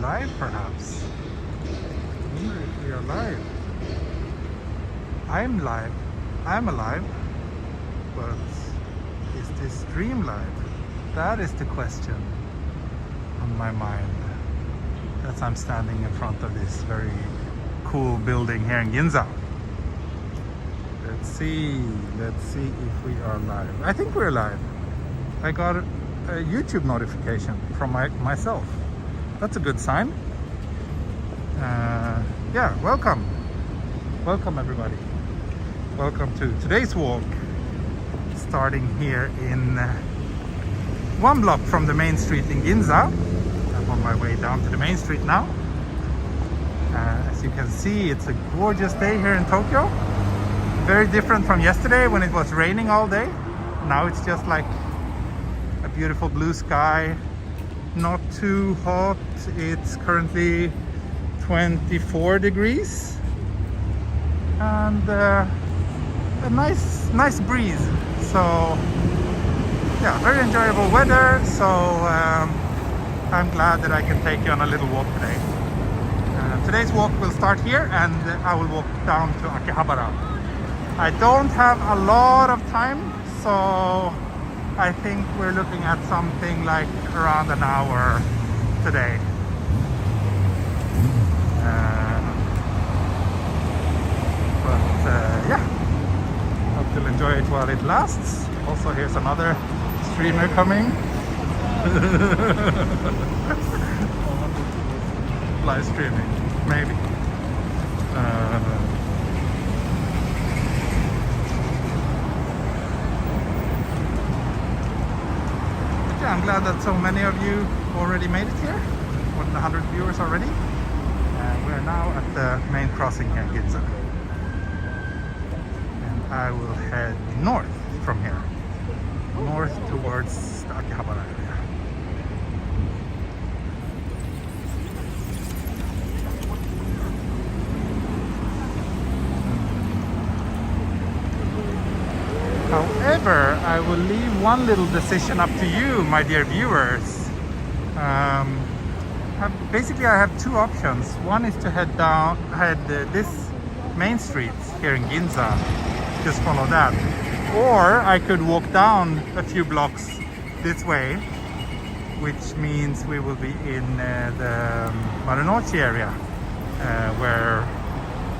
live perhaps? I wonder if we are live. I'm live. I'm alive. But is this stream live? That is the question on my mind. As I'm standing in front of this very cool building here in Ginza. Let's see if we are live. I think we're live. I got a YouTube notification from myself. That's a good sign. Yeah, welcome everybody. Welcome to today's walk, starting here in one block from the main street in Ginza. I'm on my way down to the main street now. As you can see, it's a gorgeous day here in Tokyo. Very different from yesterday when it was raining all day. Now it's just like a beautiful blue sky, not too hot. It's currently 24 degrees and a nice breeze. So yeah, very enjoyable weather. So I'm glad that I can take you on a little walk today. Today's walk will start here and I will walk down to Akihabara. I don't have a lot of time, so I think we're looking at something like around an hour today. Yeah, hope you'll enjoy it while it lasts. Also, here's another streamer coming. Live streaming, maybe. Yeah, I'm glad that so many of you already made it here. More than 100 viewers already. We're now at the main crossing here in Ginza. And I will head north from here. North towards the Akihabara area. However, I will leave one little decision up to you, my dear viewers. Basically, I have two options. One is to head this main street here in Ginza, just follow that. Or I could walk down a few blocks this way, which means we will be in the Marunouchi area, where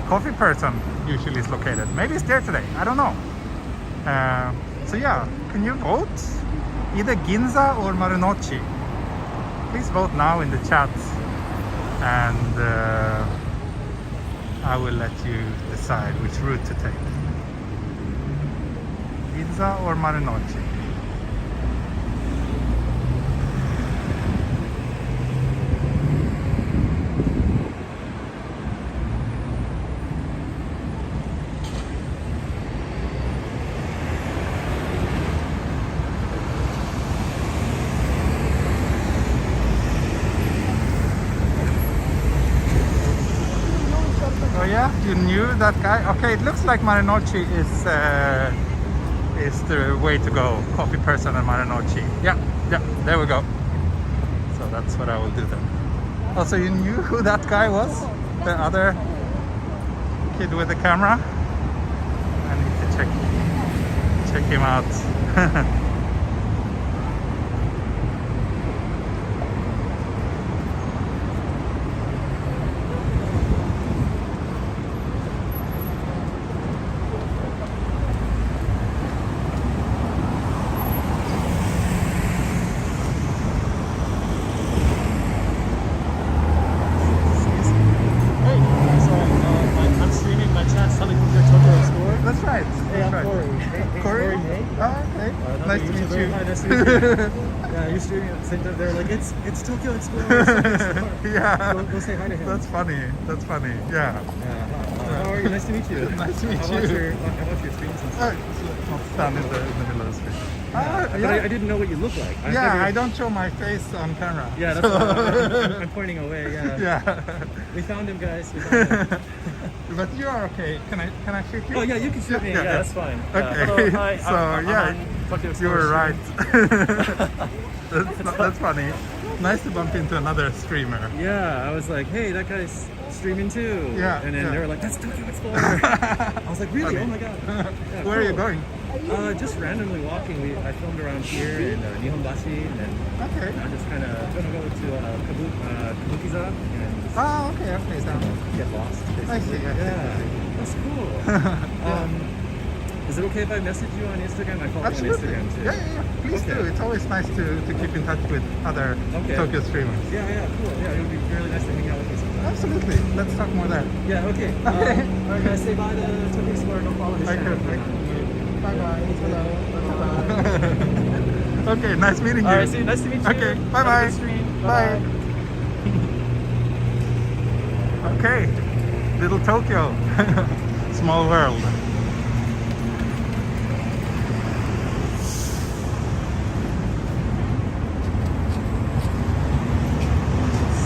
Coffee Person usually is located. Maybe it's there today, I don't know. So yeah, can you vote? Either Ginza or Marunouchi. Please vote now in the chat and I will let you decide which route to take. Ginza or Marunouchi. You knew that guy? Okay, it looks like Marunouchi is the way to go. Coffee Person and Marunouchi. Yeah, there we go. So that's what I will do then. Also, you knew who that guy was? The other kid with the camera? I need to check him out. Yeah, you're streaming at the same time. They're like, it's Tokyo Explorer. Yeah. Go say hi to him. That's funny. Yeah. How are you? Nice to meet you. Nice to meet you. How about your streams and stuff? I'll stand in the middle of the screen. But I didn't know what you look like. I don't show my face on camera. Yeah, that's why I'm pointing away. Yeah. Yeah. We found him, guys. We found him. but you are okay. Can I shoot you? Oh yeah, you can shoot me. Yeah, that's fine. Okay. Hello, hi. So I'm yeah, on Tokyo you were Explorers right. That's funny. Nice to bump into another streamer. stream. Yeah, I was like, hey, that guy's streaming too. Yeah, And then yeah. they were like, that's Tokyo Explorer. I was like, really? Funny. Oh my god. Yeah, Where are you cool. going? Just randomly walking. I filmed around here in Nihonbashi, and then Okay. I'm just kind of gonna go to Kabukiza and just Oh, okay. So, get lost. Basically. I see. Yeah, that's cool. Is it okay if I message you on Instagram? I follow you on Absolutely. Instagram too. Yeah. Please Okay. do. It's always nice to keep in touch with other Okay. Tokyo streamers. Yeah, cool. Yeah, it would be really nice to hang out with you sometime. Absolutely. Let's talk more there. Yeah, okay. Okay. Alright guys, say bye to Tokyo Explorer. Don't follow his I channel. could. Bye bye. Hello. Okay. Nice meeting you. Alright, see you. Nice to meet you. Okay. Have a Bye-bye. good stream. Bye. Okay. Little Tokyo. Small world.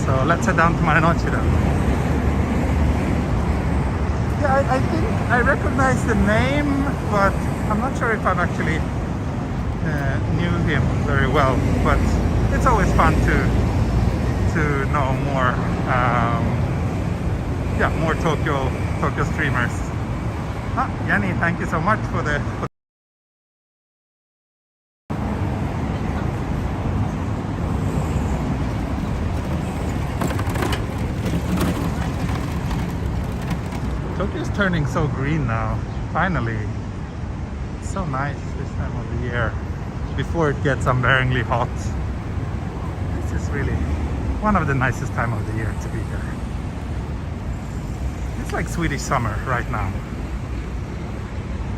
So let's head down to Marunouchi then. Yeah, I think I recognize the name, but I'm not sure if I've actually knew him very well. But it's always fun to know more, more Tokyo streamers. Jenny, thank you so much for the. Tokyo's turning so green now. Finally, it's so nice this time of the year before it gets unbearably hot. This is really one of the nicest time of the year to be here. It's like Swedish summer right now,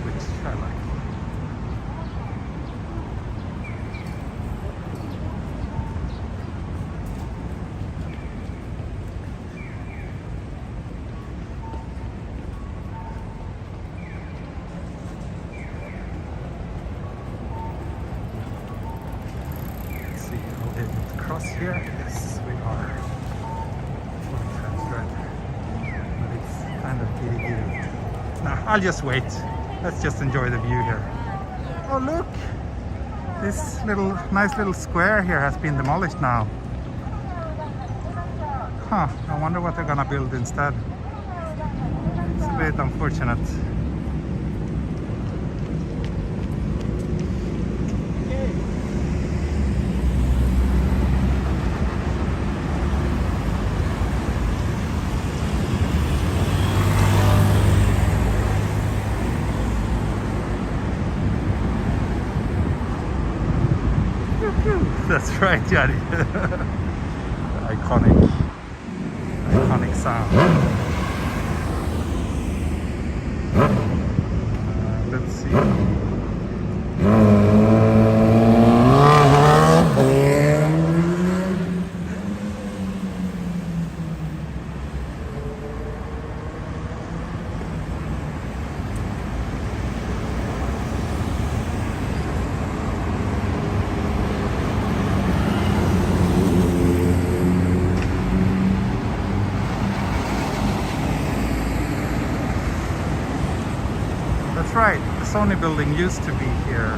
which I like. Let's see, are we able to cross here? Yes, we are. That's good. But it's kind of giddy. Nah, I'll just wait. Let's just enjoy the view here. Oh look! This nice little square here has been demolished now. Huh, I wonder what they're gonna build instead. It's a bit unfortunate. That's right, Yari. Iconic sound. Let's see. That's right, the Sony building used to be here.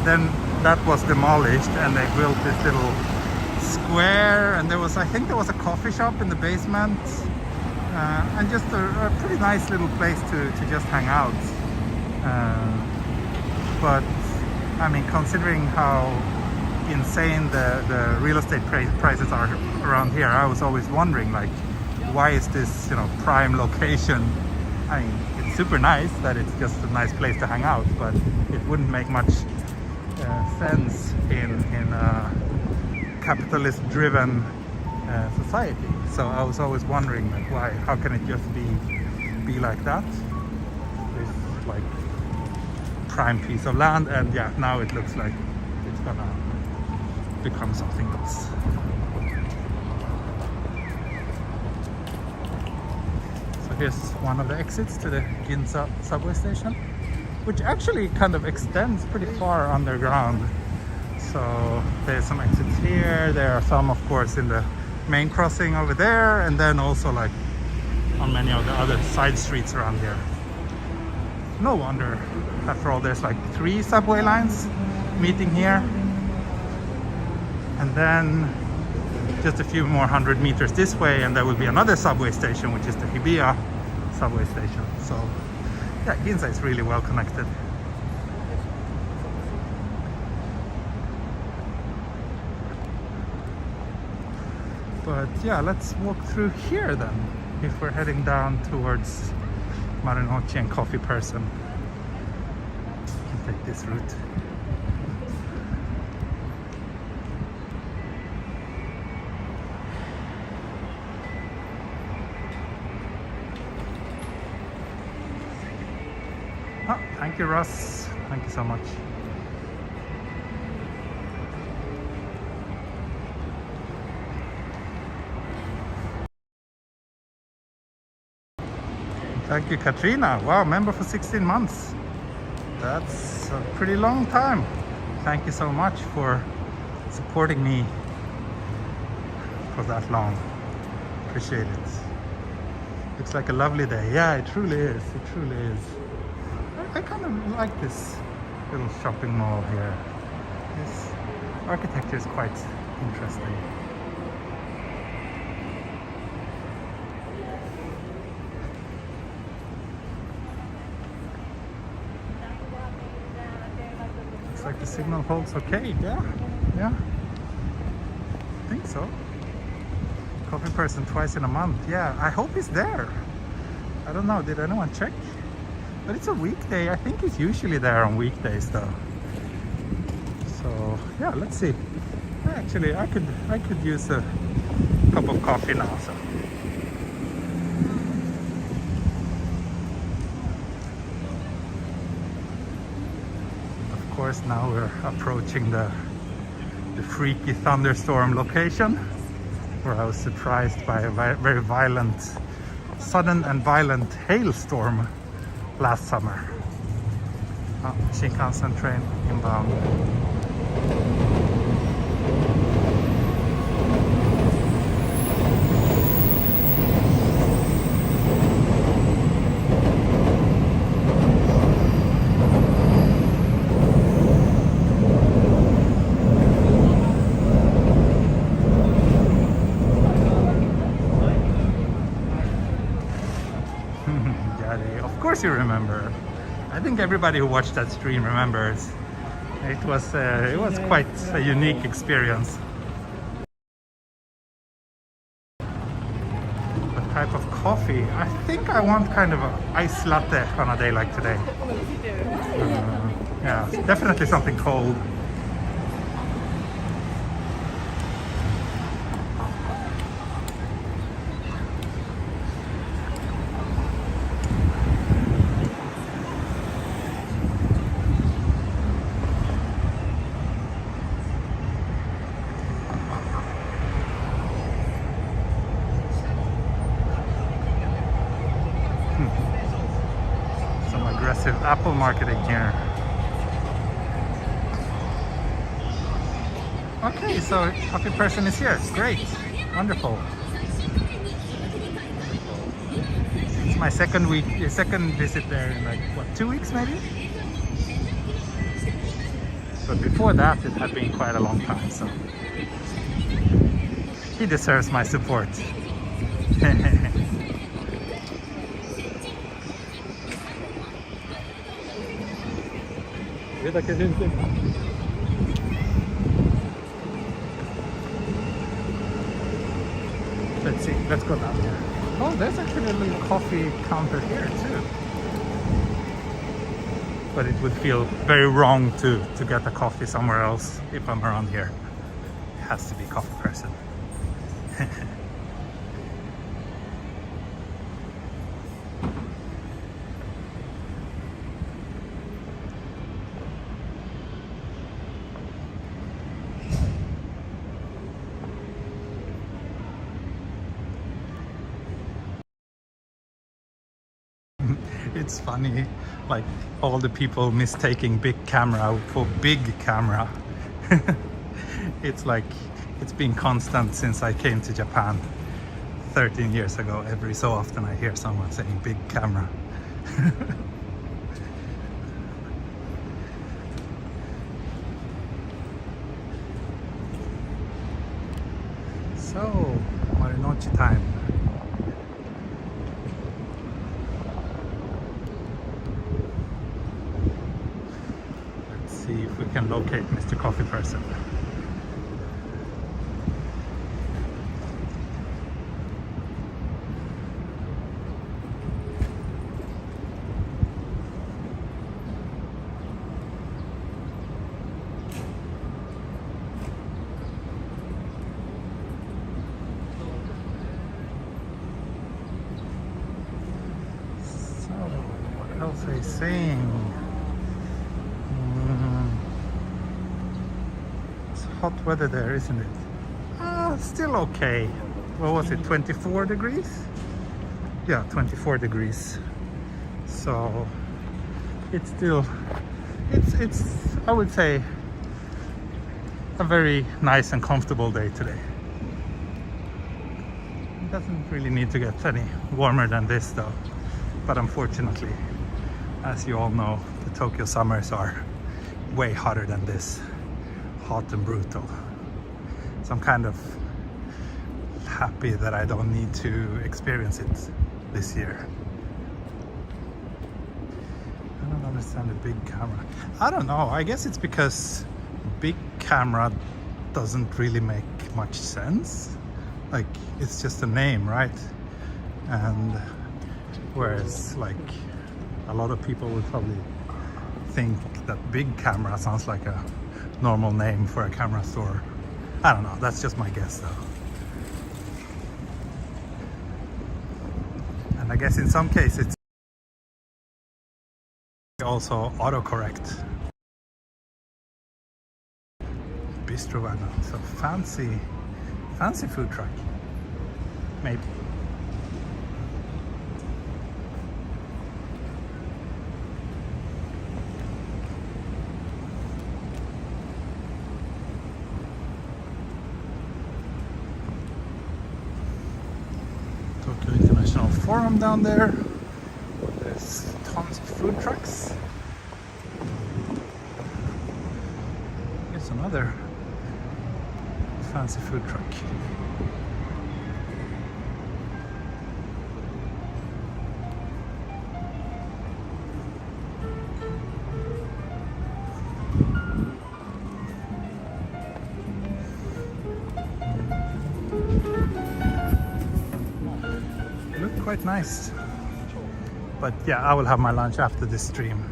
Then that was demolished and they built this little square, and I think there was a coffee shop in the basement, and just a pretty nice little place to just hang out. But I mean, considering how insane the real estate prices are around here, I was always wondering, like, why is this, prime location? I mean, it's super nice that it's just a nice place to hang out, but it wouldn't make much sense in a capitalist-driven society. So I was always wondering, like, why? How can it just be like that? This like prime piece of land, and yeah, now it looks like it's gonna become something else. Here's one of the exits to the Ginza subway station, which actually kind of extends pretty far underground. So there's some exits here. There are some, of course, in the main crossing over there, and then also like on many of the other side streets around here. No wonder, after all, there's like 3 subway lines meeting here. And then just a few more 100 meters this way and there will be another subway station, which is the Hibiya subway station. So yeah, Ginza is really well connected. But yeah, let's walk through here then, if we're heading down towards Marunouchi and Coffee Person. Take this route. Oh, thank you, Russ. Thank you so much. Thank you, Katrina. Wow, member for 16 months. That's a pretty long time. Thank you so much for supporting me for that long. Appreciate it. Looks like a lovely day. Yeah, it truly is. It truly is. I kind of like this little shopping mall here. This architecture is quite interesting. Looks like the signal holds okay. Yeah, yeah. I think so. Coffee Person twice in a month. Yeah, I hope he's there. I don't know. Did anyone check? But it's a weekday. I think he's usually there on weekdays though. So yeah, let's see. Actually, I could use a cup of coffee now. So. Of course, now we're approaching the freaky thunderstorm location, where I was surprised by a very violent, sudden and violent hailstorm last summer. Oh, Shinkansen train inbound. Of course you remember. I think everybody who watched that stream remembers. It was quite a unique experience. What type of coffee? I think I want kind of an iced latte on a day like today. Yeah, definitely something cold. Some aggressive Apple marketing here. Okay, so Coffee Person is here. Great, wonderful. It's my second visit there in like what, 2 weeks maybe? But before that it had been quite a long time, so he deserves my support. Let's see, let's go down here. Oh, there's actually a little coffee counter here too. But it would feel very wrong to get a coffee somewhere else if I'm around here. It has to be Coffee Person. It's funny, like all the people mistaking big camera for big camera. It's like, it's been constant since I came to Japan. 13 years ago, every so often I hear someone saying big camera. So, Marunouchi time. Let's see if we can locate Mr. Coffee Person. What else are you saying? It's hot weather there, isn't it? Still okay. What was it, 24 degrees? Yeah, 24 degrees. So it's still, it's I would say a very nice and comfortable day today. It doesn't really need to get any warmer than this though. But unfortunately, as you all know, the Tokyo summers are way hotter than this. Hot and brutal. So I'm kind of happy that I don't need to experience it this year. I don't understand the big camera. I don't know, I guess it's because big camera doesn't really make much sense. Like, it's just a name, right? And whereas like a lot of people would probably think that big camera sounds like a normal name for a camera store. I don't know, that's just my guess though. And I guess in some cases it's also autocorrect. Bistro Vana, so fancy food truck, maybe. Tokyo International Forum down there. There's tons of food trucks. Here's another fancy food truck. Quite nice, but yeah, I will have my lunch after this stream.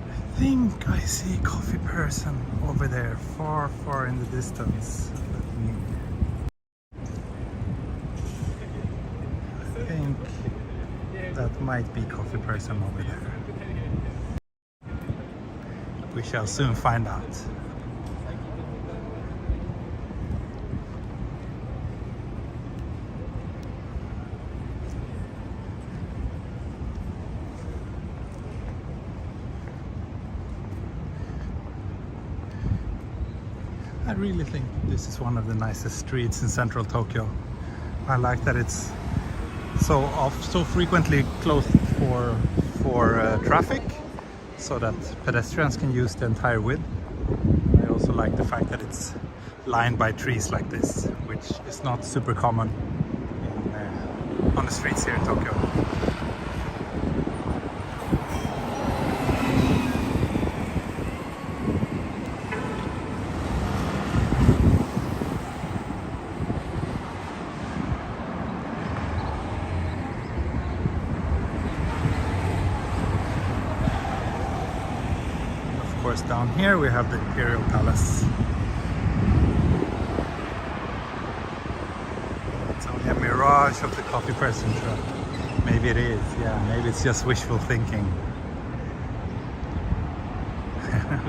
I think I see a coffee person over there, far in the distance. I think that might be coffee person over there. We shall soon find out. I really think this is one of the nicest streets in central Tokyo. I like that it's so frequently closed for traffic, so that pedestrians can use the entire width. I also like the fact that it's lined by trees like this, which is not super common on the streets here in Tokyo. Down here we have the Imperial Palace. It's only a mirage of the coffee person truck. Maybe it is, yeah, maybe it's just wishful thinking.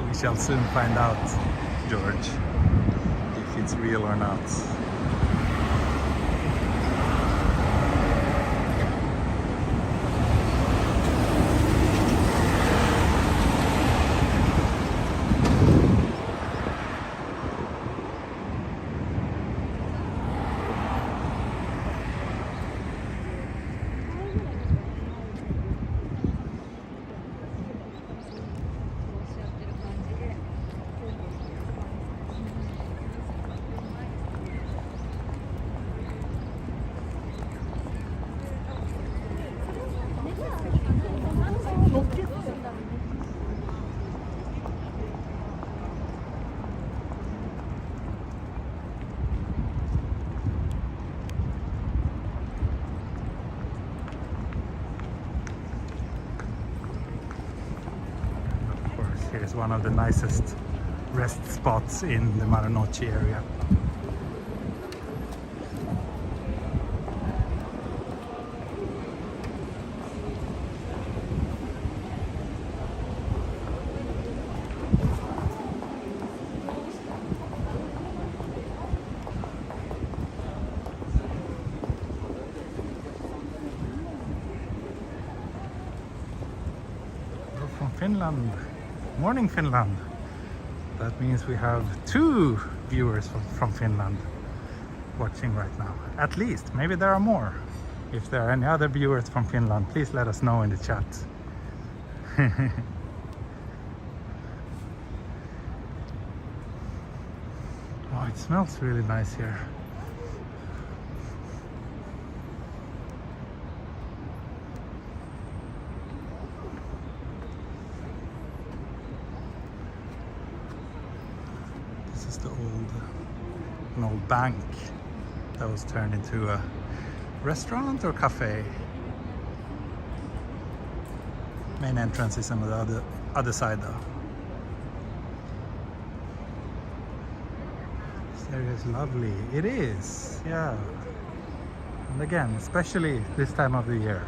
We shall soon find out, George, if it's real or not. one of the nicest rest spots in the Marunouchi area. From Finland, morning Finland. That means we have 2 viewers from Finland watching right now. At least, maybe there are more. If there are any other viewers from Finland, please let us know in the chat. Oh, it smells really nice here. This is an old bank that was turned into a restaurant or cafe. Main entrance is on the other side though. This area is lovely. It is, yeah. And again, especially this time of the year.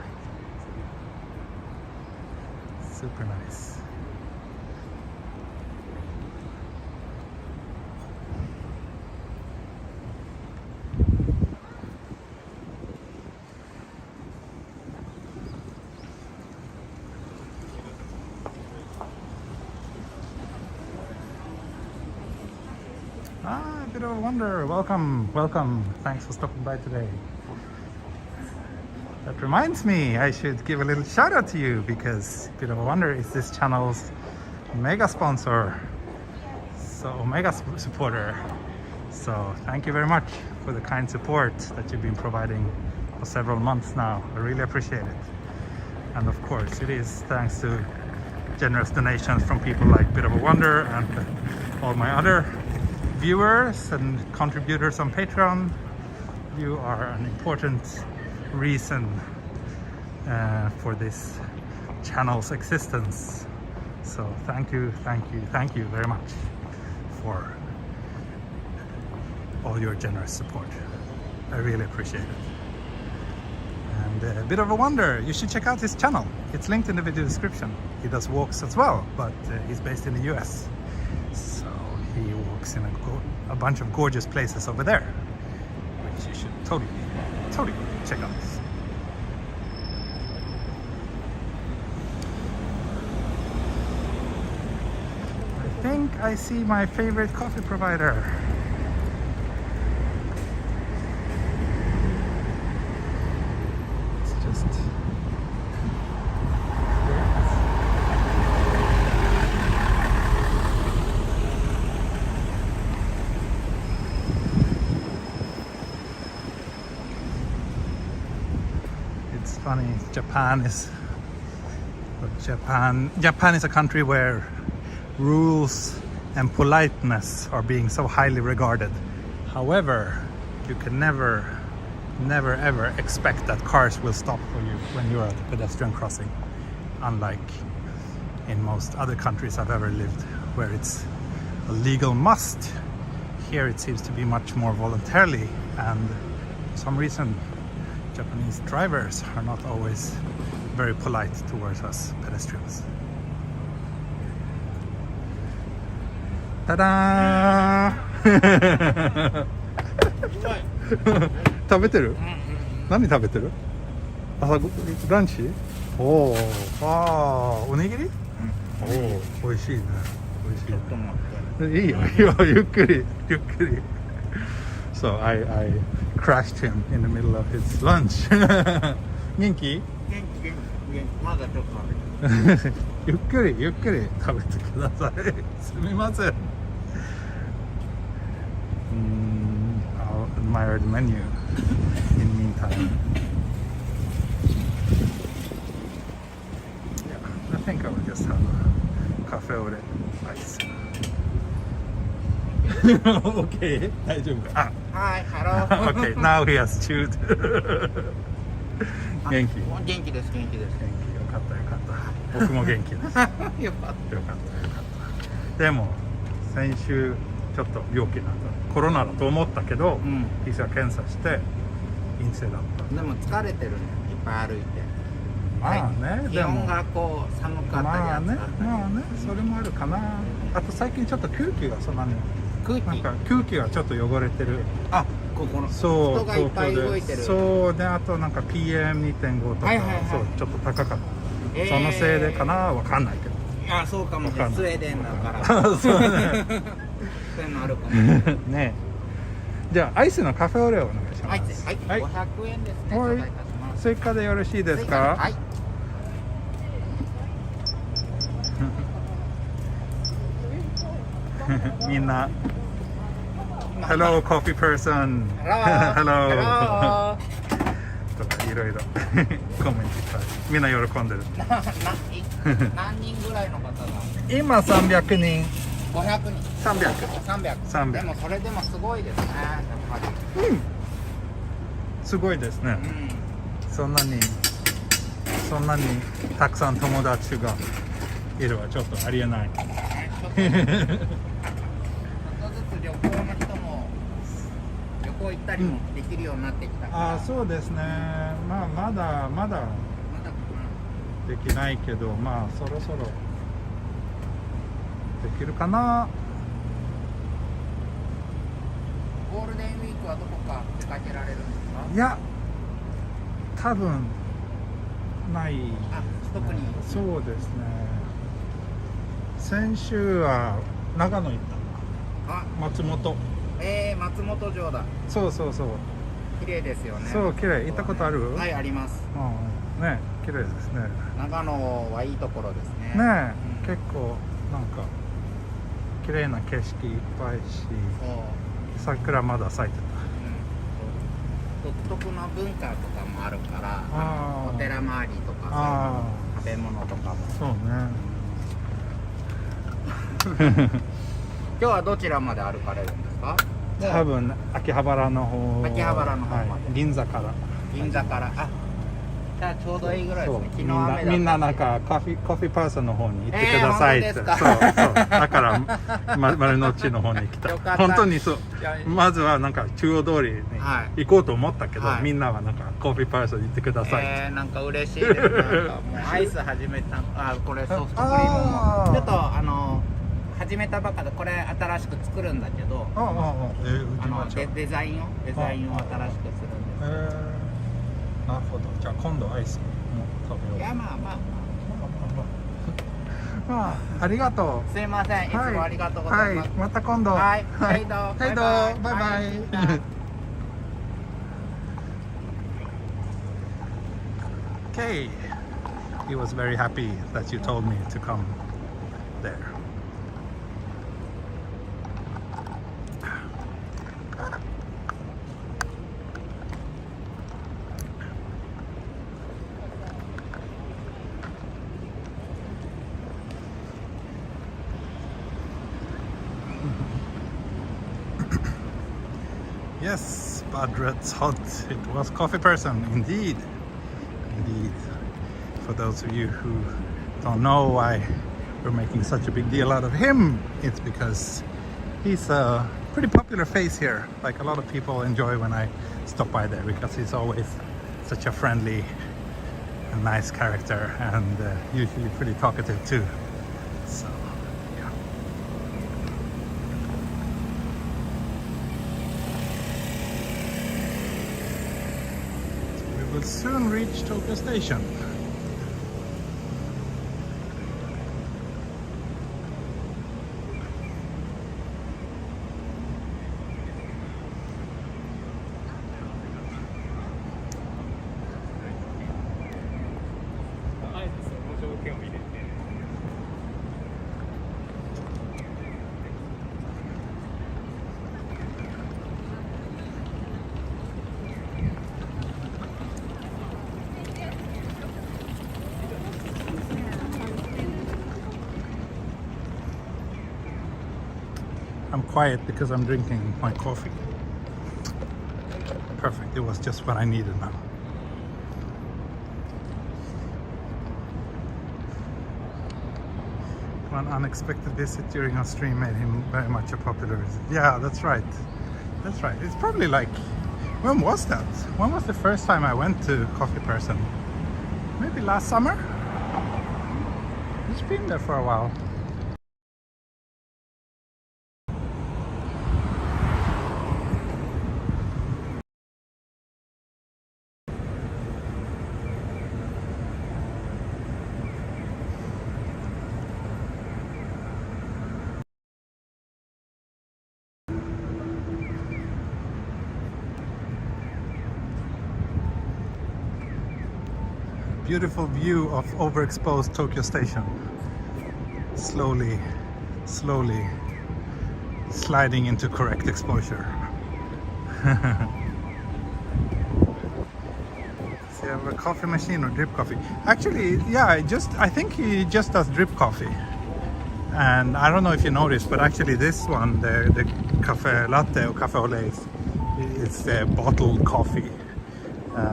Super nice. Ah, a bit of a wonder. Welcome, welcome. Thanks for stopping by today. That reminds me, I should give a little shout out to you because Bit of a Wonder is this channel's mega sponsor, so mega supporter. So thank you very much for the kind support that you've been providing for several months now. I really appreciate it. And of course, it is thanks to generous donations from people like Bit of a Wonder and all my other viewers and contributors on Patreon. You are an important reason for this channel's existence. So thank you very much for all your generous support. I really appreciate it. And a Bit of a Wonder, you should check out his channel. It's linked in the video description. He does walks as well, but he's based in the US. So he walks in a bunch of gorgeous places over there, which you should totally check out. I think I see my favorite coffee provider. It's just funny. Japan is a country where rules and politeness are being so highly regarded. However, you can never ever expect that cars will stop for you when you're at a pedestrian crossing, unlike in most other countries I've ever lived where it's a legal must. Here it seems to be much more voluntarily, and for some reason Japanese drivers are not always very polite towards us pedestrians. Ta-da! 食べてる？何食べてる？朝ランチ？おー、あー、おにぎり？おー、美味しいね。美味しいね。ちょっと待って。いいよ、いいよ、ゆっくり。So I crashed him in the middle of his lunch. 元気？元気。まだちょっと食べて。ゆっくり食べてください。すみません。I'll admire the menu in the meantime. Yeah, I think I will just have a cafe over there. Nice. Okay, 大丈夫か。はい、ハロー。Okay, now he has chewed. 元気？元気です。よかった。僕も元気です。よかった。でも先週ちょっと病気になったコロナだと思ったけど、PCR 検査して陰性だった。でも疲れてるね、いっぱい歩いて。まあね、気温がこう寒かったりまあね、暑かったり。まあね、それもあるかな。あと最近ちょっと空気がそんなに空気。なんか空気がちょっと汚れてる。あ、ここのそう、人がいっぱい動いてる。そうで、あとなんか PM2.5 とか、そうちょっと高かった。そのせいでかな、わかんないけど。あ、そうかもしれない。スウェーデンだから。そうね。そういうのあるかも。ね。じゃあアイスのカフェオレをお願いします。はい、はい、500円ですね。はい、追加でよろしいですか？はい。みんな Hello coffee person Hello とかいろいろコメントいっぱいみんな喜んでる。何人ぐらいの方が？今300人。500人。300。でもそれでもすごいですね、やっぱり。すごいですね。そんなにたくさん友達がいるはちょっとありえない。ちょっとずつ旅行の人も旅行行ったりもできるようになってきたから。あ、そうですね。まあまだできないけど、まあそろそろできるかな。ゴールデンウィークはどこか出かけられるんですか？いや、多分ない。あ、特に。そうですね。先週は長野行った。あ、松本。松本城だ。そう。綺麗ですよね。そう、綺麗。行ったことある？はい、あります。ね、綺麗ですね。長野はいいところですね。ね、結構なんか綺麗な景色いっぱいし、桜まだ咲いてた。独特の文化とかもあるから、お寺周りとか食べ物とかも。そうね。今日はどちらまで歩かれるんですか？多分秋葉原の方。秋葉原の方まで。銀座から。銀座から。あ、じゃあちょうどいいぐらいですね。昨日雨だった。みんななんかコーヒーパーソンの方に行ってくださいって。そう。だから丸の内の方に来た。本当にそう。まずはなんか中央通りに行こうと思ったけど、みんなはなんかコーヒーパーソンに行ってくださいって。なんか嬉しいです。なんかもうアイス始めた。これソフトクリームもちょっと始めたばっかで、これ新しく作るんだけど、デザインを新しくするんです。なるほど。じゃあ今度アイスも食べよう。いや、まあありがとう。すいません、いつもありがとうございます。また今度。はい、バイバイ。Okay, he was very happy that you told me to come there. Yes, Badret's hot. It was coffee person, indeed. For those of you who don't know why we're making such a big deal out of him, it's because he's a pretty popular face here. Like, a lot of people enjoy when I stop by there because he's always such a friendly and nice character, and usually pretty talkative too. So yeah. We will soon reach Tokyo Station. I'm quiet because I'm drinking my coffee. Perfect, it was just what I needed now. One unexpected visit during our stream made him very much a popular visit. Yeah, that's right. That's right. It's probably like, when was that? When was the first time I went to Coffee Person? Maybe last summer? It's been there for a while. Beautiful view of overexposed Tokyo Station. Slowly sliding into correct exposure. So you have a coffee machine or drip coffee? Actually, yeah, I think he just does drip coffee. And I don't know if you noticed, but actually this one, the cafe latte or cafe au lait, it's bottled coffee.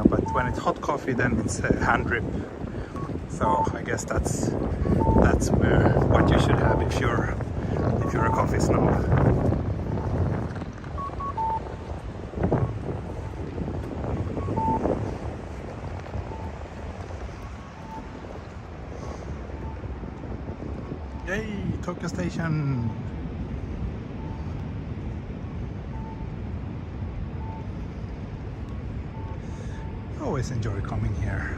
But when it's hot coffee, then it's hand drip. So I guess that's what you should have if you're a coffee snob. Yay, Tokyo Station. Always enjoy coming here.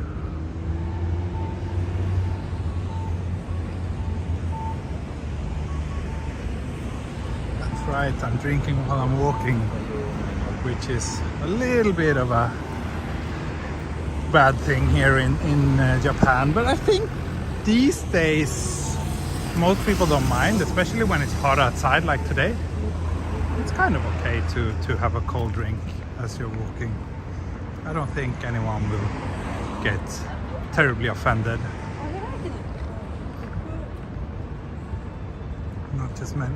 That's right, I'm drinking while I'm walking, which is a little bit of a bad thing here in Japan, but I think these days most people don't mind, especially when it's hot outside like today. It's kind of okay to have a cold drink as you're walking. I don't think anyone will get terribly offended.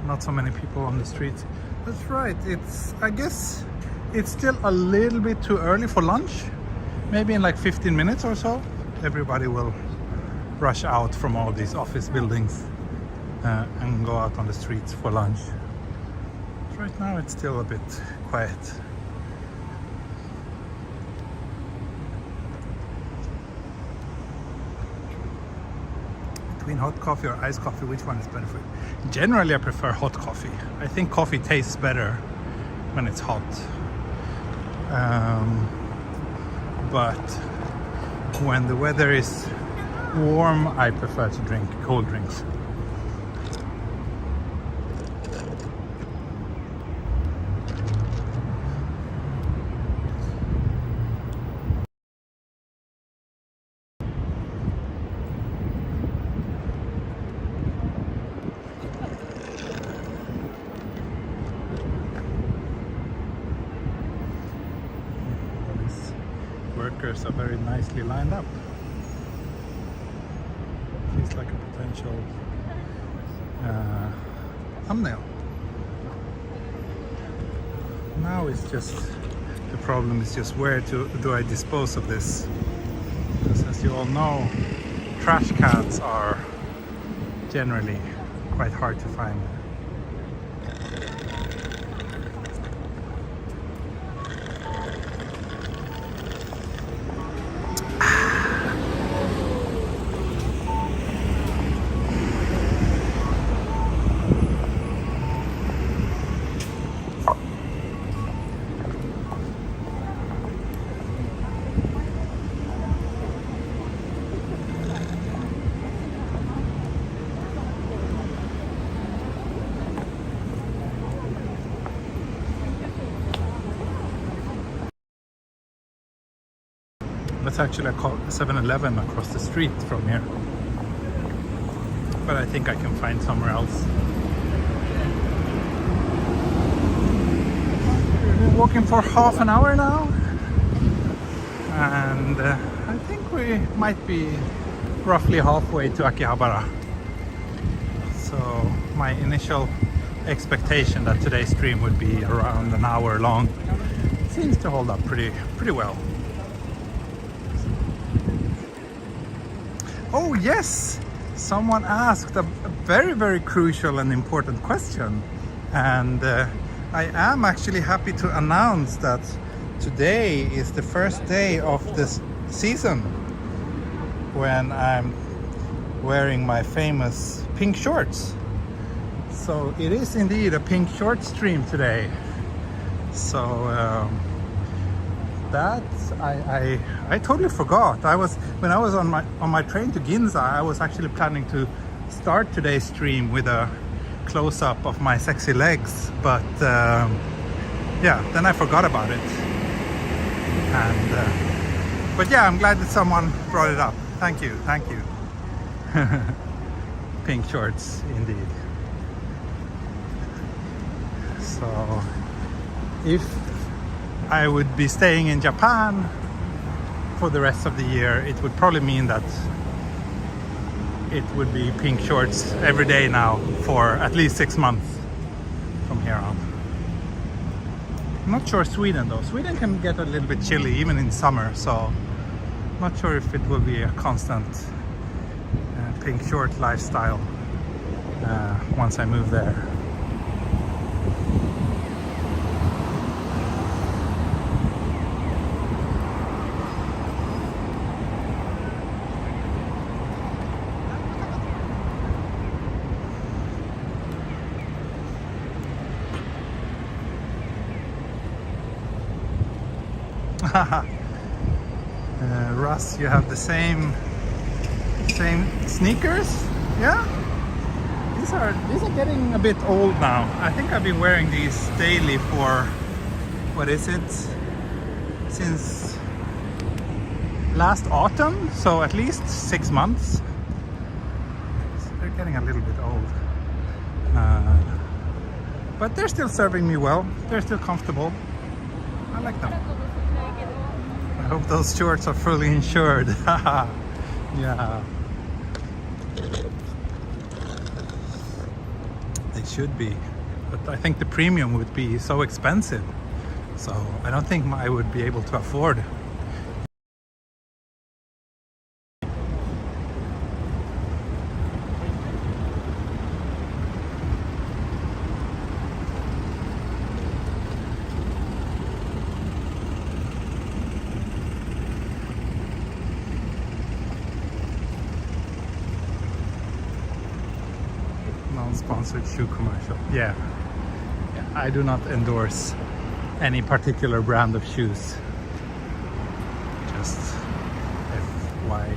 Not so many people on the streets. That's right. I guess it's still a little bit too early for lunch. Maybe in like 15 minutes or so, everybody will rush out from all these office buildings and go out on the streets for lunch. Right now it's still a bit quiet. Between hot coffee or iced coffee, which one is better for you? Generally I prefer hot coffee. I think coffee tastes better when it's hot. But when the weather is warm, I prefer to drink cold drinks. Workers are very nicely lined up. Feels like a potential thumbnail. Now it's just, the problem is just where do I dispose of this? Because as you all know, trash cans are generally quite hard to find. That's actually a 7-Eleven across the street from here. But I think I can find somewhere else. We've been walking for half an hour now. And I think we might be roughly halfway to Akihabara. So my initial expectation that today's stream would be around an hour long seems to hold up pretty well. Oh yes! someone asked a very, very crucial and important question. And I am actually happy to announce that today is the first day of this season when I'm wearing my famous pink shorts. So it is indeed a pink short stream today. So that I totally forgot. When I was on my train to Ginza, I was actually planning to start today's stream with a close-up of my sexy legs, but yeah, then I forgot about it. And but yeah, I'm glad that someone brought it up. Thank you. Pink shorts indeed. So if I would be staying in Japan for the rest of the year, it would probably mean that it would be pink shorts every day now for at least 6 months from here on. I'm not sure Sweden though. Sweden can get a little bit chilly even in summer, so I'm not sure if it will be a constant pink short lifestyle once I move there. Russ, you have the same sneakers? Yeah? These are getting a bit old now. I think I've been wearing these daily for, what is it? Since last autumn, so at least 6 months. So they're getting a little bit old. But they're still serving me well. They're still comfortable. I like them. I hope those shorts are fully insured. Yeah. They should be. But I think the premium would be so expensive. So I don't think I would be able to afford. Non-sponsored shoe commercial. Yeah, I do not endorse any particular brand of shoes. Just FYI.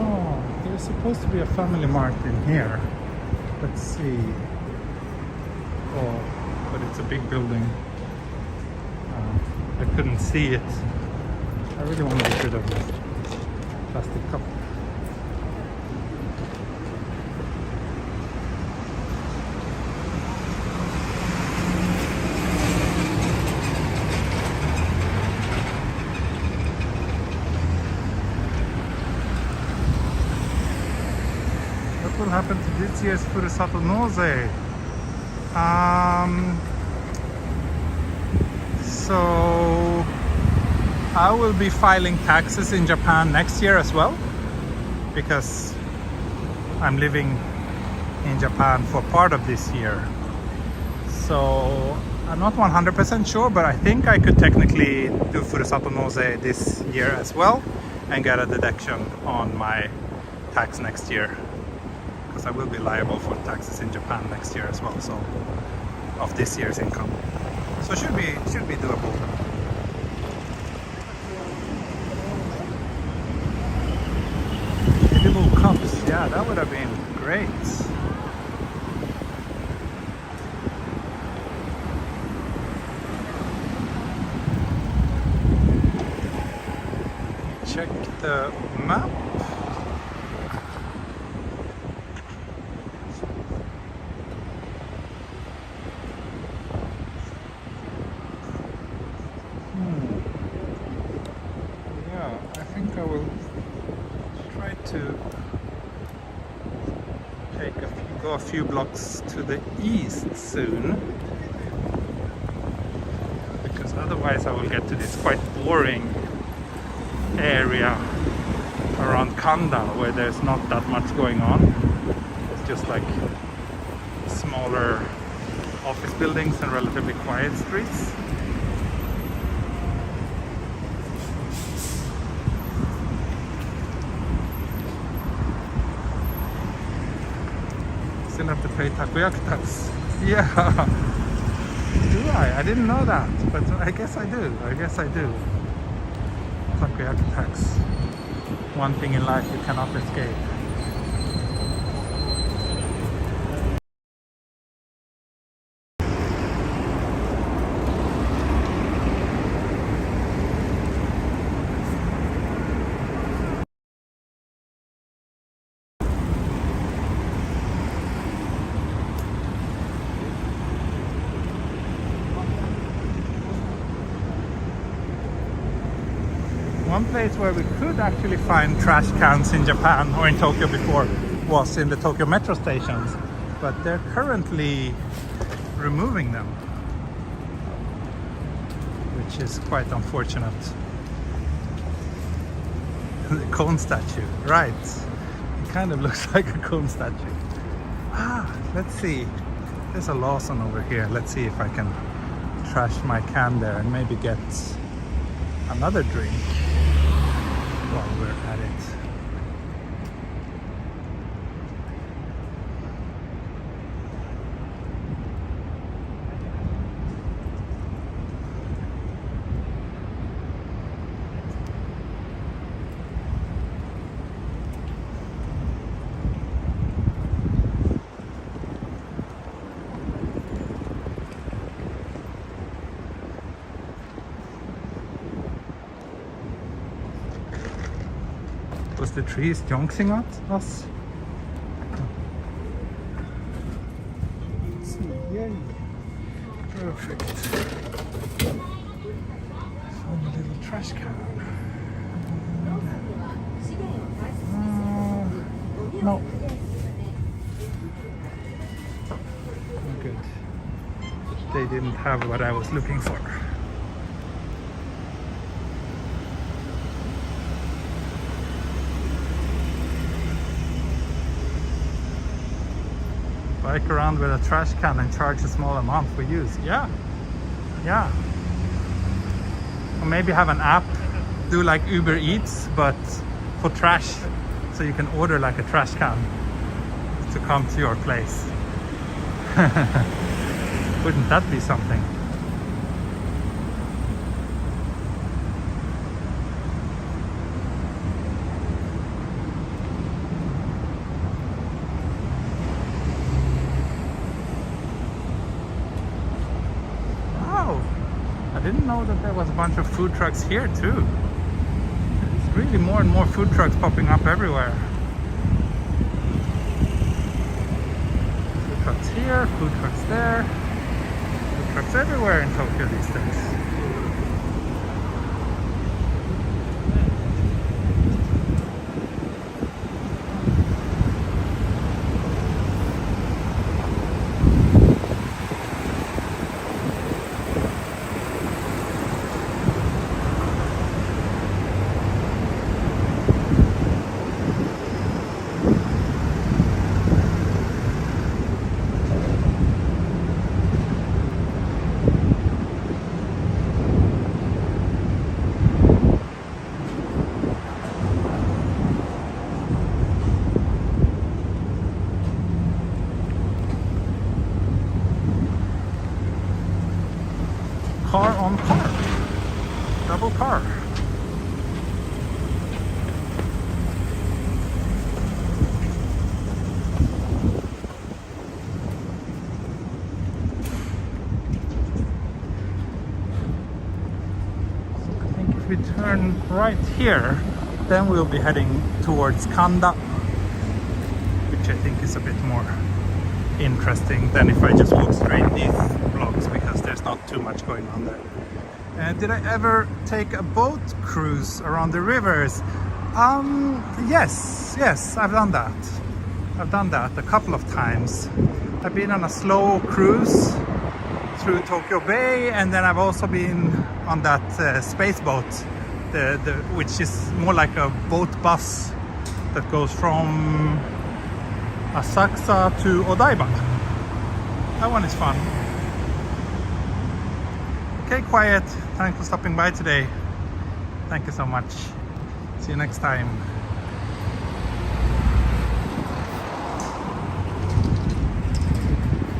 Oh, there's supposed to be a family mart in here. Let's see. Oh, but it's a big building. I couldn't see it. I really want to get rid of this plastic cup. What will happen to this year's Furusato Nose? So I will be filing taxes in Japan next year as well, because I'm living in Japan for part of this year. So I'm not 100% sure, but I think I could technically do Furusato Nose this year as well and get a deduction on my tax next year, because I will be liable for taxes in Japan next year as well, so of this year's income. So should be doable. Edible cups, yeah, that would have been great. Check the map. Try to go a few blocks to the east soon, because otherwise I will get to this quite boring area around Kanda where there's not that much going on. It's just like smaller office buildings and relatively quiet streets. Still have to pay takoyaki tax. Yeah. Do I? I didn't know that, but I guess I do. Takoyaki tax. One thing in life you cannot escape. One place where we could actually find trash cans in Japan or in Tokyo before was in the Tokyo metro stations, but they're currently removing them, which is quite unfortunate. The cone statue, right? It kind of looks like a cone statue. Let's see. There's a Lawson over here. Let's see if I can trash my can there and maybe get another drink while we're at it. Was the trees jonksing at us? Let's see. Yay! Perfect. Find a little trash can. No. Good. They didn't have what I was looking for. Bike around with a trash can and charge a small amount for use. Yeah. Or maybe have an app, do like Uber Eats, but for trash. So you can order like a trash can to come to your place. Wouldn't that be something? I didn't know that there was a bunch of food trucks here too. There's really more and more food trucks popping up everywhere. Food trucks here, food trucks there. Food trucks everywhere in Tokyo these days. Car on car. Double car. I think if we turn right here, then we'll be heading towards Kanda, which I think is a bit more interesting than if I just walk straight these blocks, because there's not too much going on there. Did I ever take a boat cruise around the rivers? Yes, I've done that. I've done that a couple of times. I've been on a slow cruise through Tokyo Bay, and then I've also been on that space boat, which is more like a boat bus that goes from Asakusa to Odaiba. That one is fun. Okay, quiet. Thanks for stopping by today. Thank you so much. See you next time.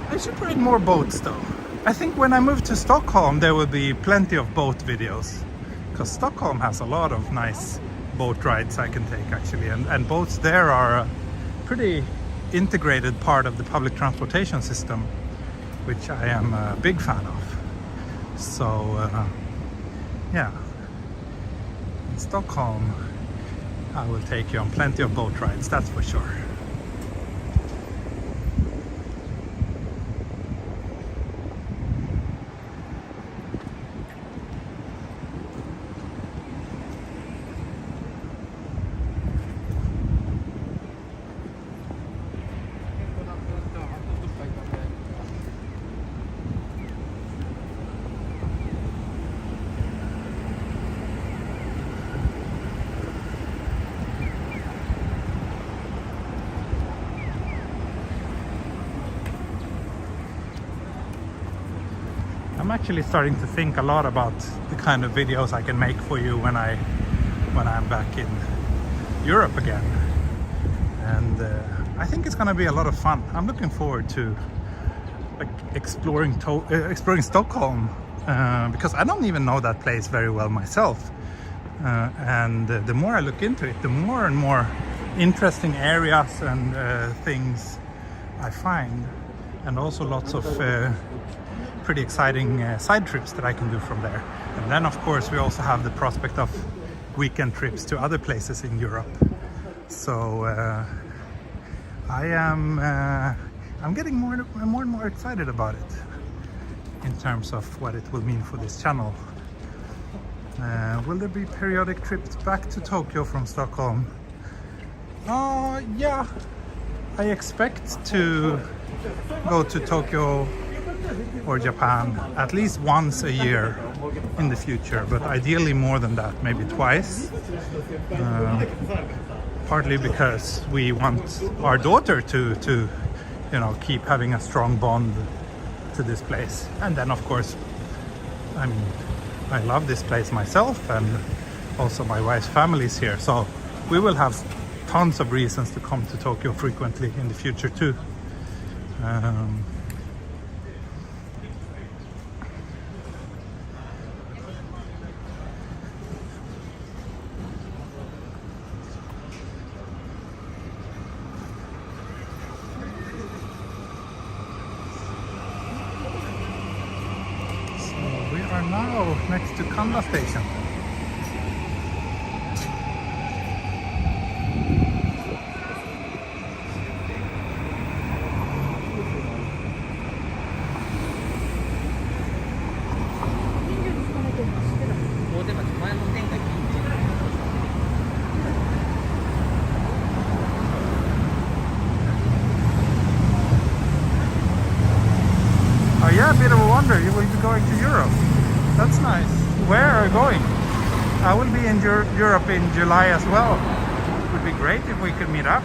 I should ride more boats though. I think when I move to Stockholm there will be plenty of boat videos, because Stockholm has a lot of nice boat rides I can take actually, and boats there are a pretty integrated part of the public transportation system, which I am a big fan of. So yeah, in Stockholm I will take you on plenty of boat rides, that's for sure. I'm actually starting to think a lot about the kind of videos I can make for you when I'm back in Europe again, and I think it's gonna be a lot of fun. I'm looking forward to like exploring Stockholm, because I don't even know that place very well myself, and the more I look into it, the more and more interesting areas and things I find, and also lots of pretty exciting side trips that I can do from there. And then of course we also have the prospect of weekend trips to other places in Europe. So I'm getting more and more excited about it in terms of what it will mean for this channel. Will there be periodic trips back to Tokyo from Stockholm? Yeah, I expect to go to Tokyo or Japan at least once a year in the future, but ideally more than that, maybe twice. Partly because we want our daughter to keep having a strong bond to this place, and then of course I love this place myself, and also my wife's family is here, so we will have tons of reasons to come to Tokyo frequently in the future too. Now next to Kanda station. Oh yeah, a bit of a wonder. You will be going to Europe. That's nice. Where are you going? I will be in Europe in July as well. It would be great if we could meet up.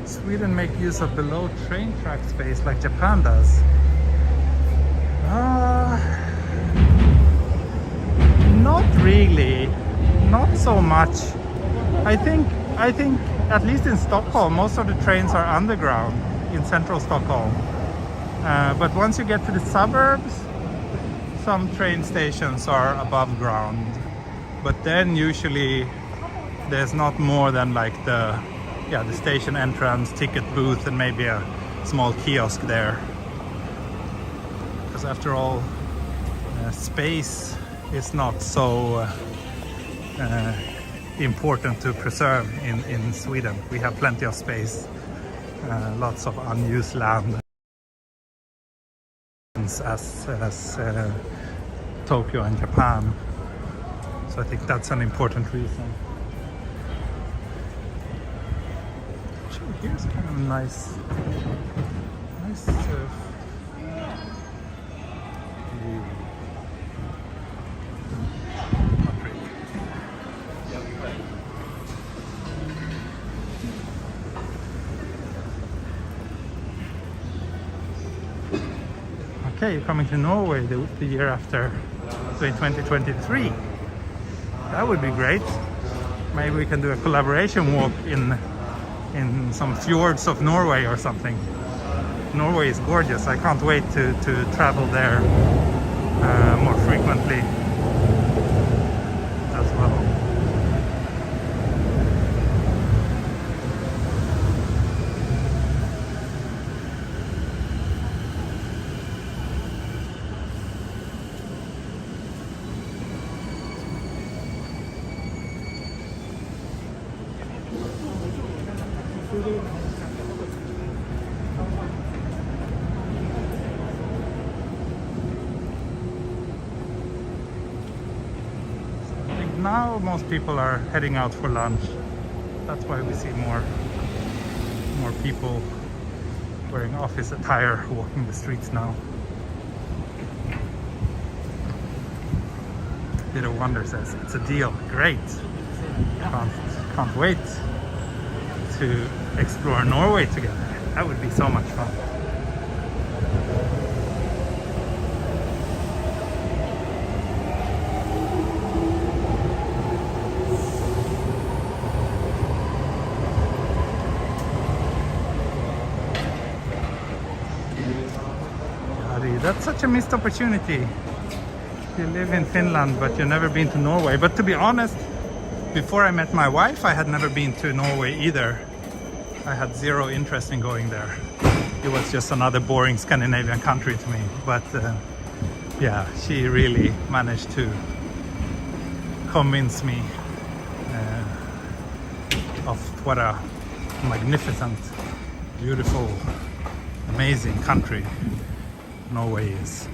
Sweden make use of below train track space like Japan does? Not really, not so much. I think at least in Stockholm most of the trains are underground in central Stockholm. But once you get to the suburbs, some train stations are above ground. But then usually there's not more than like the station entrance, ticket booth, and maybe a small kiosk there. Because after all, space is not so important to preserve in Sweden. We have plenty of space, lots of unused land, as Tokyo and Japan. So I think that's an important reason. Actually, here's kind of a nice view. Not really. Okay, you're coming to Norway the year after, so in 2023. That would be great. Maybe we can do a collaboration walk in some fjords of Norway or something. Norway is gorgeous. I can't wait to travel there more frequently as well. Now most people are heading out for lunch. That's why we see more people wearing office attire walking the streets now. Little Wonder says it's a deal. Great. Can't wait to explore Norway together. That would be so much fun. That's such a missed opportunity. You live in Finland, but you've never been to Norway. But to be honest, before I met my wife, I had never been to Norway either. I had zero interest in going there. It was just another boring Scandinavian country to me. But yeah, she really managed to convince me of what a magnificent, beautiful, amazing country Norway is.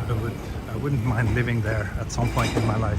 I wouldn't mind living there at some point in my life.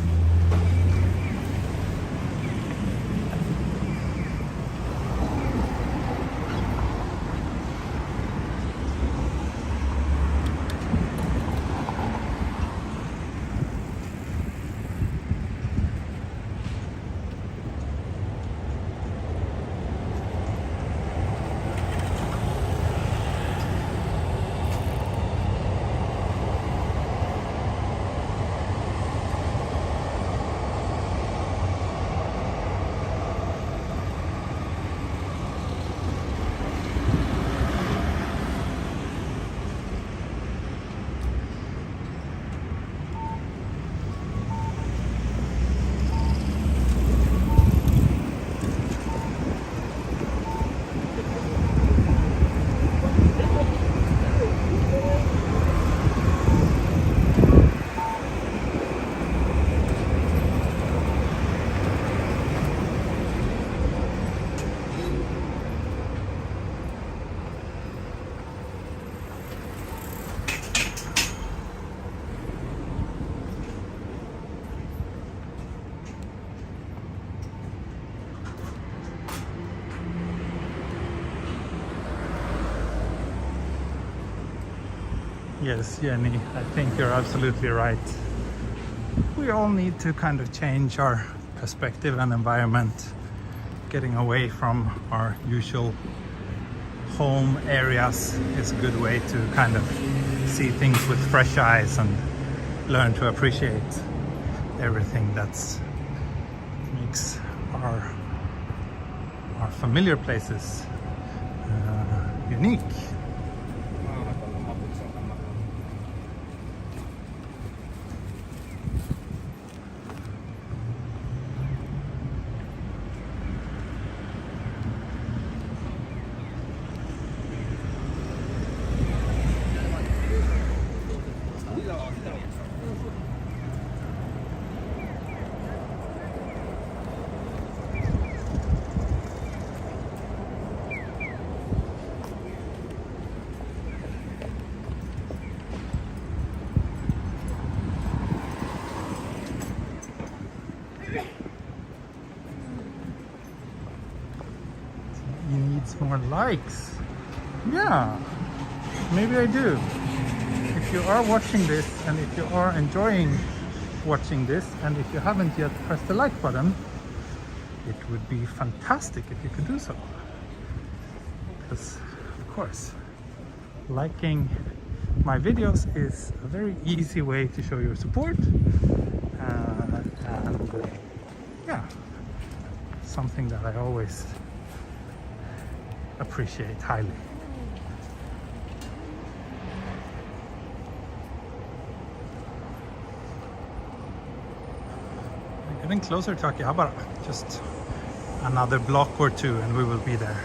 Yes, Jenny, I think you're absolutely right. We all need to kind of change our perspective and environment, getting away from our usual home areas is a good way to kind of see things with fresh eyes and learn to appreciate everything that makes our familiar places unique. more likes. Yeah, maybe I do. If you are watching this and if you are enjoying watching this and if you haven't yet pressed the like button, it would be fantastic if you could do so. Because, of course, liking my videos is a very easy way to show your support. Yeah, something that I always appreciate highly. We're getting closer to Akihabara, just another block or two and we will be there.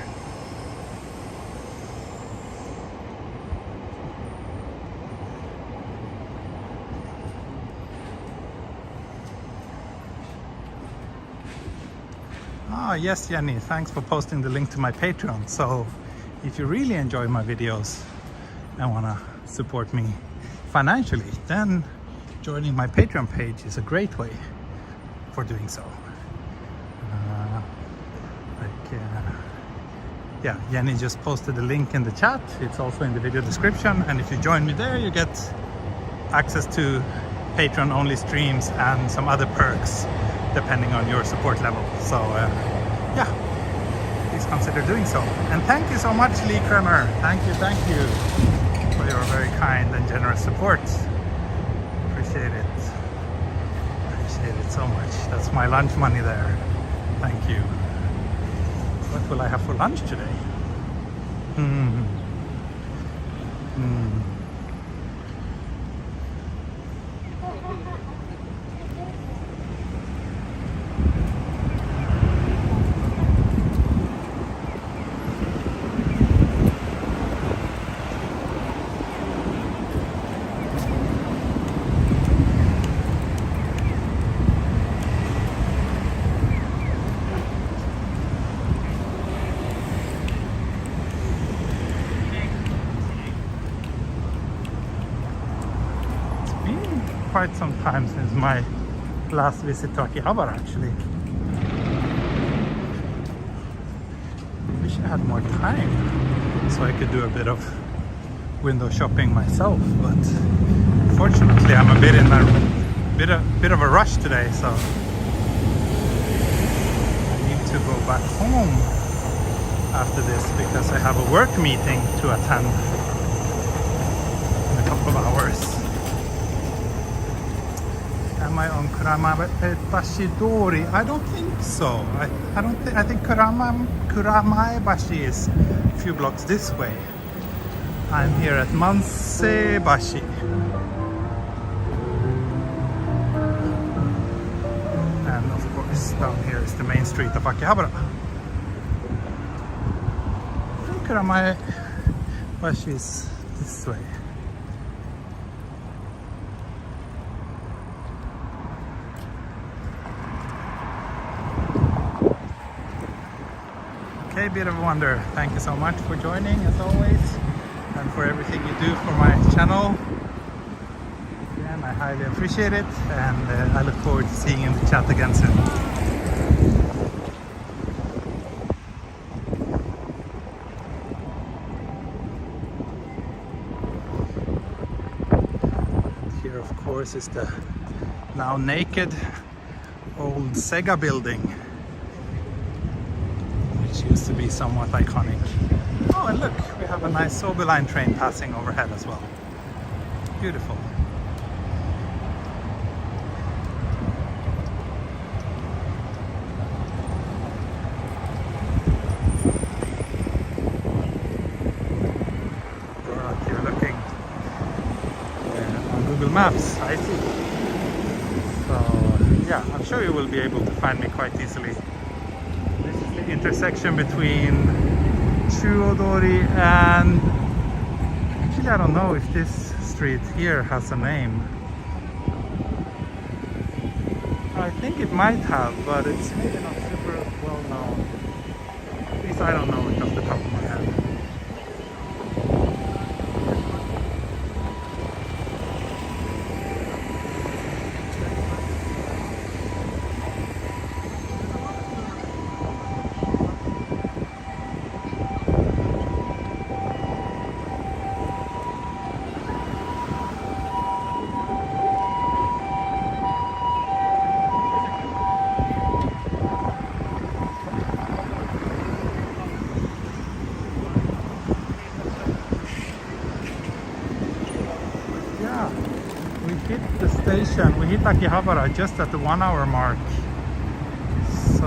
Ah, yes, Jenny, thanks for posting the link to my Patreon. So if you really enjoy my videos and want to support me financially, then joining my Patreon page is a great way for doing so. Yeah, Jenny just posted the link in the chat. It's also in the video description. And if you join me there, you get access to Patreon only streams and some other perks depending on your support level. So yeah, please consider doing so. And thank you so much, Lee Kremer. Thank you for your very kind and generous support. Appreciate it. Appreciate it so much. That's my lunch money there. Thank you. What will I have for lunch today? Quite some time since my last visit to Akihabara, actually. I wish I had more time so I could do a bit of window shopping myself, but fortunately I'm a bit in a bit of a rush today, so I need to go back home after this because I have a work meeting to attend in a couple of hours. Am I on Kuramaebashi-dori? I don't think so. I think Kuramaebashi is a few blocks this way. I'm here at Mansebashi. And of course, down here is the main street of Akihabara. I think Kuramaebashi is this way. Okay, Bit of a Wonder, thank you so much for joining as always and for everything you do for my channel. Again, I highly appreciate it and I look forward to seeing you in the chat again soon. Here of course is the now naked old Sega building. Used to be somewhat iconic. Oh, and look, we have a nice Sobe line train passing overhead as well. Beautiful. You're out here looking on Google Maps, I see. So, yeah, I'm sure you will be able to find me quite easily. Intersection between Chuodori and actually I don't know if this street here has a name. I think it might have, but it's maybe not super well known. At least I don't know it off the top of my head. hit the station. We hit Akihabara just at the 1 hour mark. So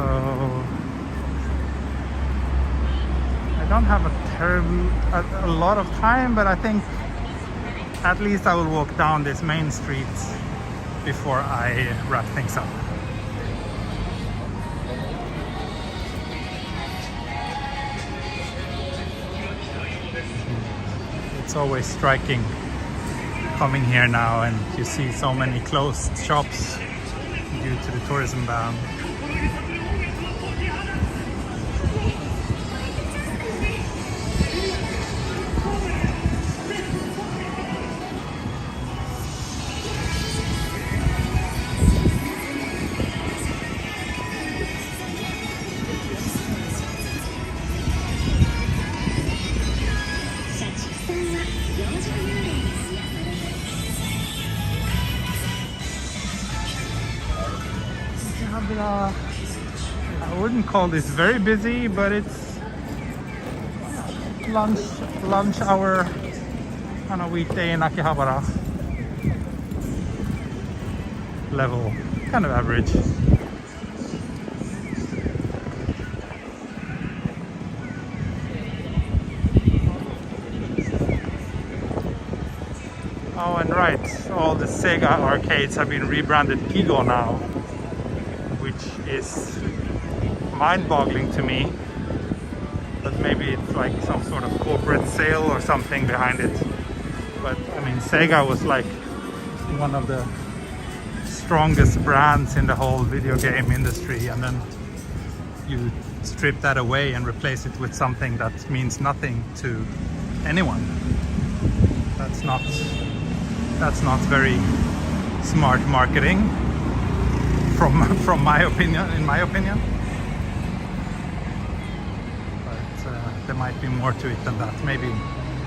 I don't have a lot of time, but I think at least I will walk down this main street before I wrap things up. It's always striking coming here now and you see so many closed shops due to the tourism ban. I wouldn't call this very busy, but it's lunch hour on a weekday in Akihabara. Level, kind of average. Oh, and right, all the Sega arcades have been rebranded Gigo now, which is mind-boggling to me, but maybe it's like some sort of corporate sale or something behind it. But I mean, Sega was like one of the strongest brands in the whole video game industry, and then you strip that away and replace it with something that means nothing to anyone. That's not very smart marketing, from my opinion, in my opinion. But there might be more to it than that. Maybe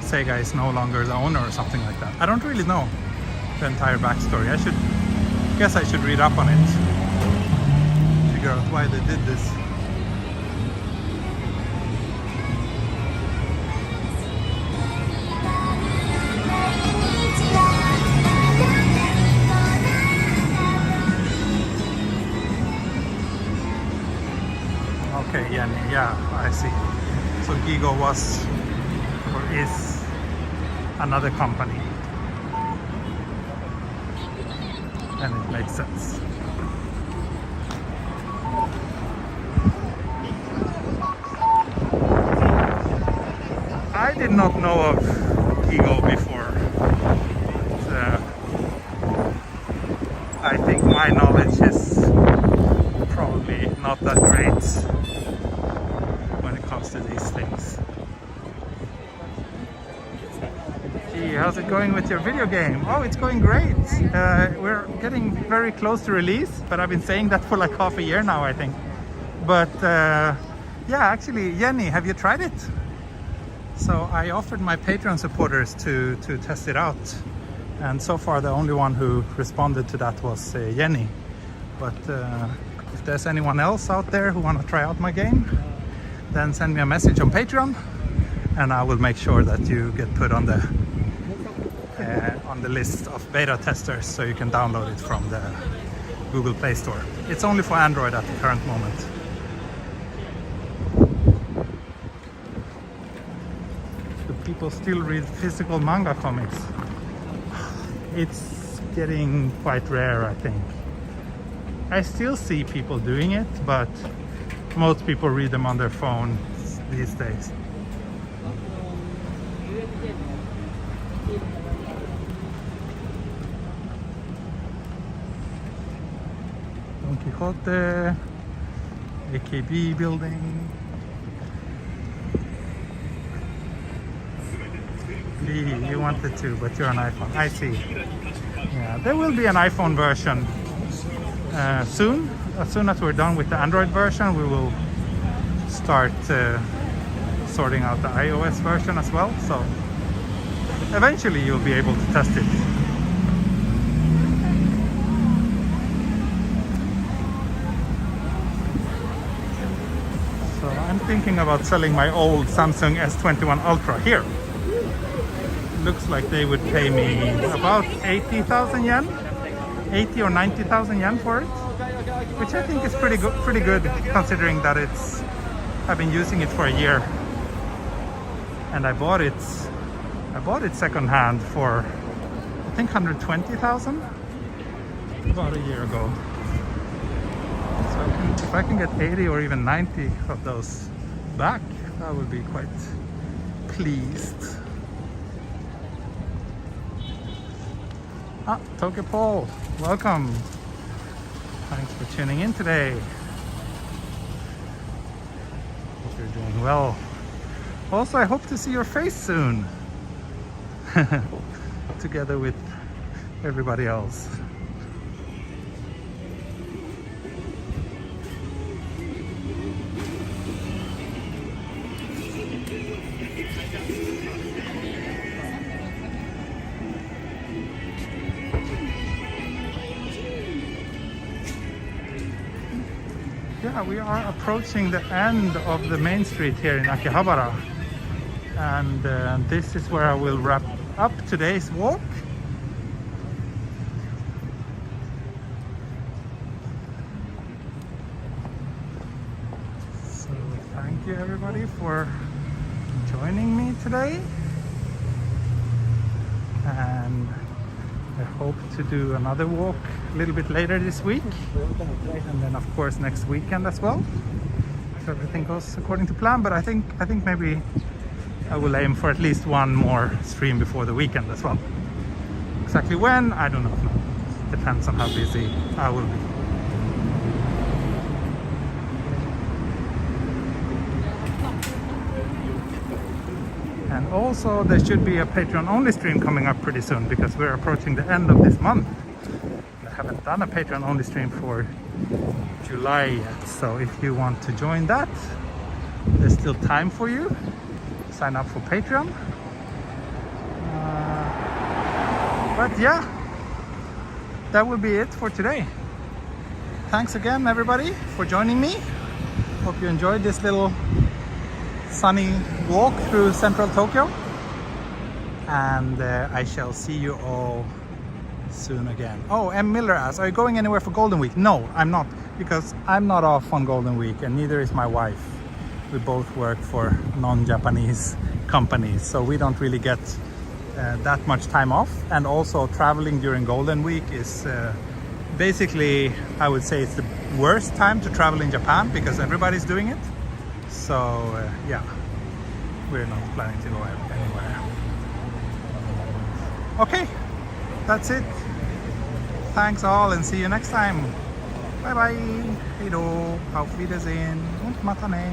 Sega is no longer the owner or something like that. I don't really know the entire backstory. I guess I should read up on it, figure out why they did this. Okay, yeah, I see. So Gigo was or is another company, and it makes sense. I did not know of Gigo before. I think my knowledge is probably not that great when it comes to these things. Gee, how's it going with your video game? Oh, it's going great. We're getting very close to release, but I've been saying that for like half a year now, I think. But yeah, actually, Jenny, have you tried it? So I offered my Patreon supporters to test it out, and so far the only one who responded to that was Jenny. But if there's anyone else out there who want to try out my game, then send me a message on Patreon, and I will make sure that you get put on the list of beta testers, so you can download it from the Google Play Store. It's only for Android at the current moment. Do people still read physical manga comics? It's getting quite rare, I think. I still see people doing it, but most people read them on their phone these days. Don Quixote, AKB building. Lee, you wanted to, but you're an iPhone. I see. Yeah, there will be an iPhone version soon. As soon as we're done with the Android version, we will start sorting out the iOS version as well. So eventually you'll be able to test it. So I'm thinking about selling my old Samsung S21 Ultra here. looks like they would pay me about 80,000 yen, 80 or 90,000 yen for it, which I think is pretty good considering that I've been using it for a year, and I bought it secondhand for I think 120,000 about a year ago. So if I can get 80 or even 90 of those back, I would be quite pleased. Tokyo Paul, welcome. Thanks for tuning in today. Hope you're doing well. Also, I hope to see your face soon. Together with everybody else. Yeah, we are approaching the end of the main street here in Akihabara, and this is where I will wrap up today's walk. So thank you everybody for joining me today, and I hope to do another walk a little bit later this week, and then of course next weekend as well, if everything goes according to plan. But I think maybe I will aim for at least one more stream before the weekend as well. Exactly when, I don't know. Depends on how busy I will be. And also there should be a Patreon only stream coming up pretty soon, because we're approaching the end of this month. I haven't done a Patreon only stream for July yet, so if you want to join that, there's still time for you. Sign up for Patreon. But yeah, that will be it for today. Thanks again everybody for joining me. Hope you enjoyed this little sunny walk through central Tokyo, and I shall see you all soon again. Oh, M. Miller asks, are you going anywhere for Golden Week? No, I'm not, because I'm not off on Golden Week, and neither is my wife. We both work for non-Japanese companies, so we don't really get that much time off. And also traveling during Golden Week is basically, I would say it's the worst time to travel in Japan, because everybody's doing it. So yeah, we're not planning to go anywhere. Okay, that's it. Thanks all, and see you next time. Bye bye. Heido, auf Wiedersehen und mata ne.